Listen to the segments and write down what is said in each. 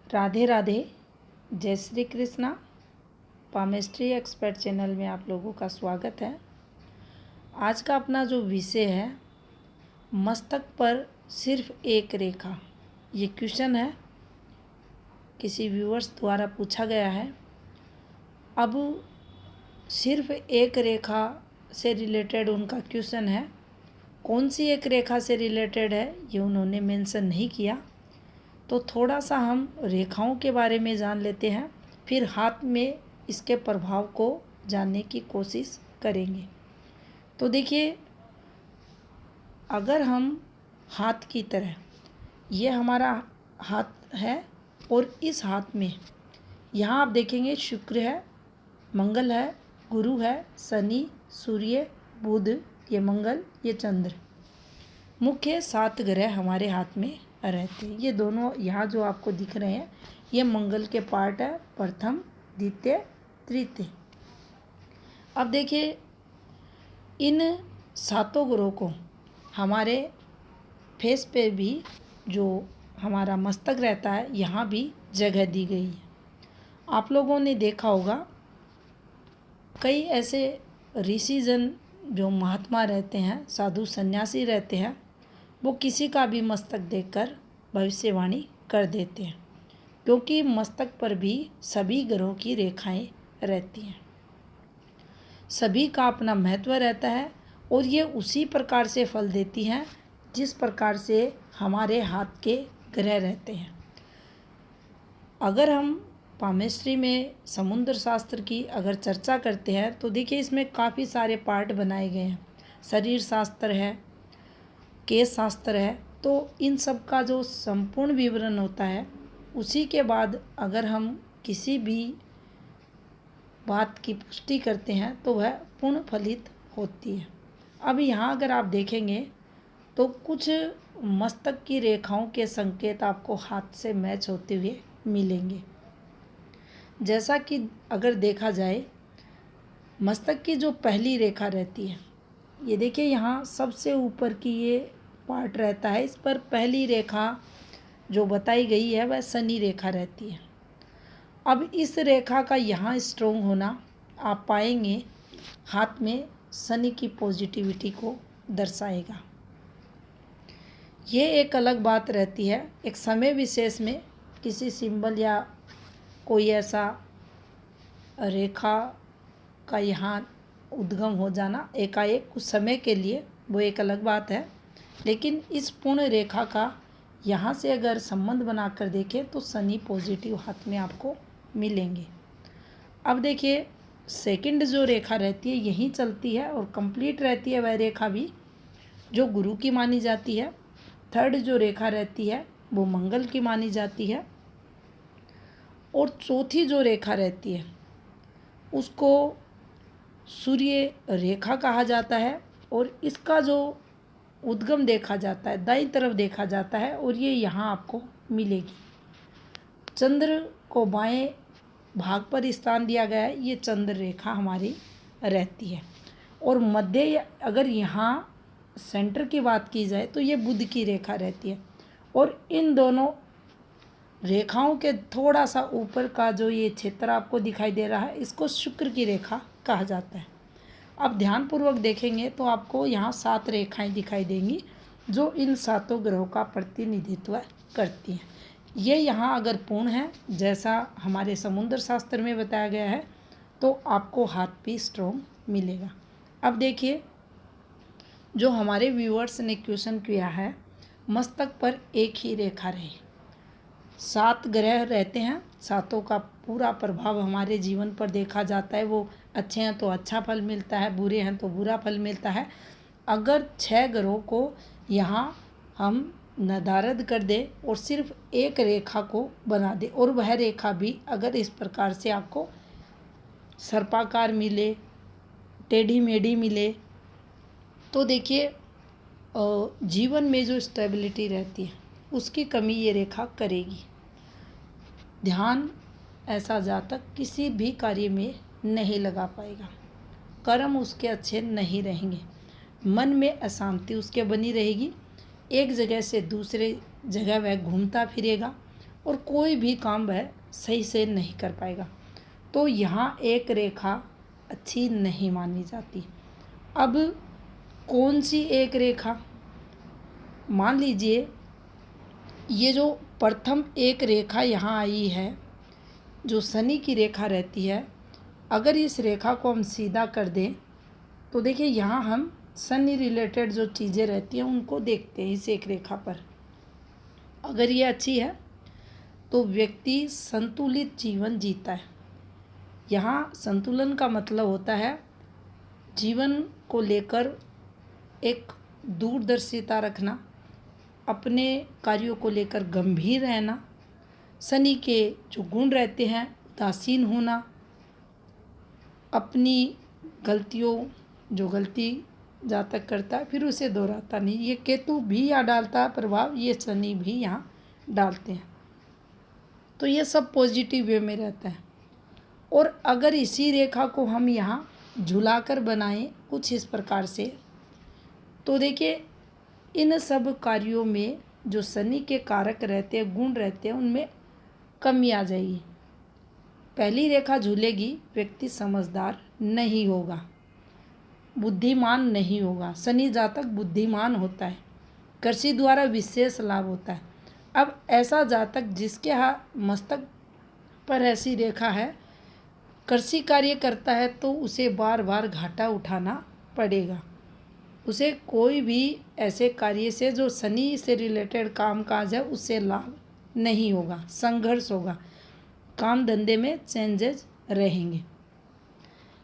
राधे राधे। जय Shri Krishna. Palmistry expert channel में आप लोगों का स्वागत है। आज का अपना जो विषय है, मस्तक पर सिर्फ एक रेखा। ये क्वेश्चन है, किसी व्यूअर्स द्वारा पूछा गया है। अब सिर्फ एक रेखा से रिलेटेड उनका क्वेश्चन है। कौन सी एक रेखा से रिलेटेड है ये उन्होंने मेंशन नहीं किया, तो थोड़ा सा हम रेखाओं के बारे में जान लेते हैं, फिर हाथ में इसके प्रभाव को जानने की कोशिश करेंगे। तो देखिए, अगर हम हाथ की तरह, ये हमारा हाथ है और इस हाथ में यहाँ आप देखेंगे शुक्र है, मंगल है, गुरु है, शनि, सूर्य, बुध, ये मंगल, ये चंद्र, मुख्य 7 ग्रह हमारे हाथ में रहते हैं। ये दोनों यहाँ जो आपको दिख रहे हैं, ये मंगल के पार्ट है, प्रथम, द्वितीय, तृतीय। अब देखिए, इन 7 ग्रहों को हमारे फेस पे भी, जो हमारा मस्तक रहता है, यहाँ भी जगह दी गई है। आप लोगों ने देखा होगा, कई ऐसे ऋषिजन जो महात्मा रहते हैं, साधु सन्यासी रहते हैं, वो किसी का भी मस्तक देखकर भविष्यवाणी कर देते हैं, क्योंकि मस्तक पर भी सभी ग्रहों की रेखाएं रहती हैं। सभी का अपना महत्व रहता है और ये उसी प्रकार से फल देती हैं जिस प्रकार से हमारे हाथ के ग्रह रहते हैं। अगर हम पामेस्ट्री में समुद्र शास्त्र की अगर चर्चा करते हैं तो देखिए, इसमें काफ़ी सारे पार्ट बनाए गए हैं। शरीर शास्त्र है, केश शास्त्र है, तो इन सब का जो संपूर्ण विवरण होता है, उसी के बाद अगर हम किसी भी बात की पुष्टि करते हैं तो वह पूर्ण फलित होती है। अब यहाँ अगर आप देखेंगे तो कुछ मस्तक की रेखाओं के संकेत आपको हाथ से मैच होते हुए मिलेंगे। जैसा कि अगर देखा जाए, मस्तक की जो पहली रेखा रहती है, ये देखिए यहाँ सबसे ऊपर की ये पार्ट रहता है, इस पर पहली रेखा जो बताई गई है वह शनि रेखा रहती है। अब इस रेखा का यहाँ स्ट्रोंग होना आप पाएंगे हाथ में शनि की पॉजिटिविटी को दर्शाएगा। ये एक अलग बात रहती है। एक समय विशेष में किसी सिंबल या कोई ऐसा रेखा का यहाँ उद्गम हो जाना एकाएक कुछ समय के लिए, वो एक अलग बात है। लेकिन इस पूर्ण रेखा का यहाँ से अगर संबंध बनाकर देखें तो शनि पॉजिटिव हाथ में आपको मिलेंगे। अब देखिए, सेकंड जो रेखा रहती है यहीं चलती है और कंप्लीट रहती है वह रेखा भी, जो गुरु की मानी जाती है। थर्ड जो रेखा रहती है वो मंगल की मानी जाती है। और चौथी जो रेखा रहती है उसको सूर्य रेखा कहा जाता है और इसका जो उद्गम देखा जाता है, दाईं तरफ देखा जाता है, और ये यहाँ आपको मिलेगी। चंद्र को बाएं भाग पर स्थान दिया गया है, ये चंद्र रेखा हमारी रहती है। और मध्य अगर यहाँ सेंटर की बात की जाए तो ये बुध की रेखा रहती है। और इन दोनों रेखाओं के थोड़ा सा ऊपर का जो ये क्षेत्र आपको दिखाई दे रहा है, इसको शुक्र की रेखा कहा जाता है। अब ध्यानपूर्वक देखेंगे तो आपको यहाँ 7 रेखाएं दिखाई देंगी जो इन 7 ग्रहों का प्रतिनिधित्व करती हैं। ये यहाँ अगर पूर्ण है, जैसा हमारे समुद्र शास्त्र में बताया गया है, तो आपको हाथ भी स्ट्रोंग मिलेगा। अब देखिए, जो हमारे व्यूअर्स ने क्वेश्चन किया है, मस्तक पर एक ही रेखा रहे, 7 ग्रह रहते हैं, 7 का पूरा प्रभाव हमारे जीवन पर देखा जाता है। वो अच्छे हैं तो अच्छा फल मिलता है, बुरे हैं तो बुरा फल मिलता है। अगर 6 ग्रहों को यहाँ हम नदारद कर दें और सिर्फ एक रेखा को बना दें, और वह रेखा भी अगर इस प्रकार से आपको सर्पाकार मिले, टेढ़ी मेढ़ी मिले, तो देखिए जीवन में जो स्टेबिलिटी रहती है उसकी कमी ये रेखा करेगी। ध्यान ऐसा जातक किसी भी कार्य में नहीं लगा पाएगा, कर्म उसके अच्छे नहीं रहेंगे, मन में अशांति उसके बनी रहेगी, एक जगह से दूसरे जगह वह घूमता फिरेगा और कोई भी काम वह सही से नहीं कर पाएगा। तो यहाँ एक रेखा अच्छी नहीं मानी जाती। अब कौन सी एक रेखा? मान लीजिए ये जो प्रथम एक रेखा यहाँ आई है, जो शनि की रेखा रहती है, अगर इस रेखा को हम सीधा कर दें तो देखिए यहाँ हम शनि रिलेटेड जो चीज़ें रहती हैं उनको देखते हैं। इस एक रेखा पर अगर ये अच्छी है तो व्यक्ति संतुलित जीवन जीता है। यहाँ संतुलन का मतलब होता है जीवन को लेकर एक दूरदर्शिता रखना, अपने कार्यों को लेकर गंभीर रहना, शनि के जो गुण रहते हैं उदासीन होना, अपनी गलतियों जो गलती जातक करता है फिर उसे दोहराता नहीं। ये केतु भी यहाँ डालता है प्रभाव, ये शनि भी यहाँ डालते हैं। तो ये सब पॉजिटिव वे में रहता है। और अगर इसी रेखा को हम यहाँ झुलाकर बनाएं कुछ इस प्रकार से, तो देखिए इन सब कार्यों में जो शनि के कारक रहते हैं, गुण रहते हैं, उनमें कमी आ जाएगी। पहली रेखा झूलेगी, व्यक्ति समझदार नहीं होगा, बुद्धिमान नहीं होगा। शनि जातक बुद्धिमान होता है, कृषि द्वारा विशेष लाभ होता है। अब ऐसा जातक जिसके मस्तक पर ऐसी रेखा है, कृषि कार्य करता है तो उसे बार बार घाटा उठाना पड़ेगा। उसे कोई भी ऐसे कार्य से जो शनि से रिलेटेड काम काज है उससे लाभ नहीं होगा, संघर्ष होगा, काम धंधे में चेंजेस रहेंगे,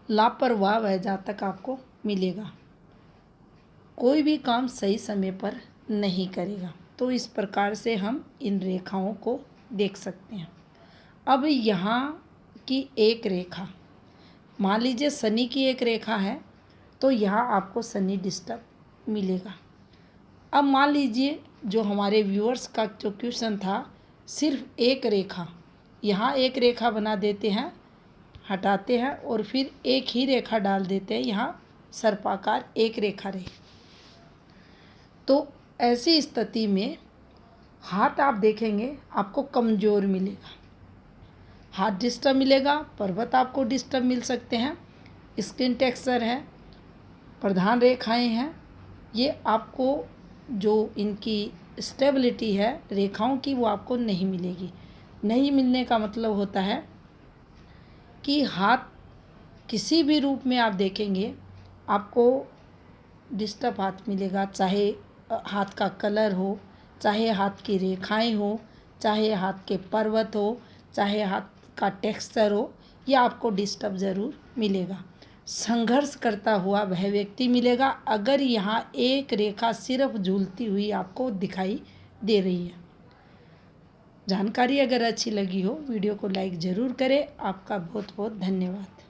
लापरवाह वह जातक आपको मिलेगा, कोई भी काम सही समय पर नहीं करेगा। तो इस प्रकार से हम इन रेखाओं को देख सकते हैं। अब यहाँ की एक रेखा, मान लीजिए शनि की एक रेखा है तो यहाँ आपको शनि डिस्टर्ब मिलेगा। अब मान लीजिए जो हमारे व्यूअर्स का जो क्वेश्चन था, सिर्फ एक रेखा, यहाँ एक रेखा बना देते हैं, हटाते हैं और फिर एक ही रेखा डाल देते हैं, यहाँ सर्पाकार एक रेखा रहे। तो ऐसी स्थिति में हाथ आप देखेंगे आपको कमज़ोर मिलेगा, हाथ डिस्टर्ब मिलेगा, पर्वत आपको डिस्टर्ब मिल सकते हैं, स्किन टेक्सचर है, प्रधान रेखाएं हैं, ये आपको जो इनकी स्टेबिलिटी है रेखाओं की वो आपको नहीं मिलेगी। नहीं मिलने का मतलब होता है कि हाथ किसी भी रूप में आप देखेंगे आपको डिस्टर्ब हाथ मिलेगा, चाहे हाथ का कलर हो, चाहे हाथ की रेखाएं हो, चाहे हाथ के पर्वत हो, चाहे हाथ का टेक्सचर हो, ये आपको डिस्टर्ब ज़रूर मिलेगा। संघर्ष करता हुआ वह व्यक्ति मिलेगा अगर यहाँ एक रेखा सिर्फ झूलती हुई आपको दिखाई दे रही है। जानकारी अगर अच्छी लगी हो वीडियो को लाइक ज़रूर करें। आपका बहुत बहुत धन्यवाद।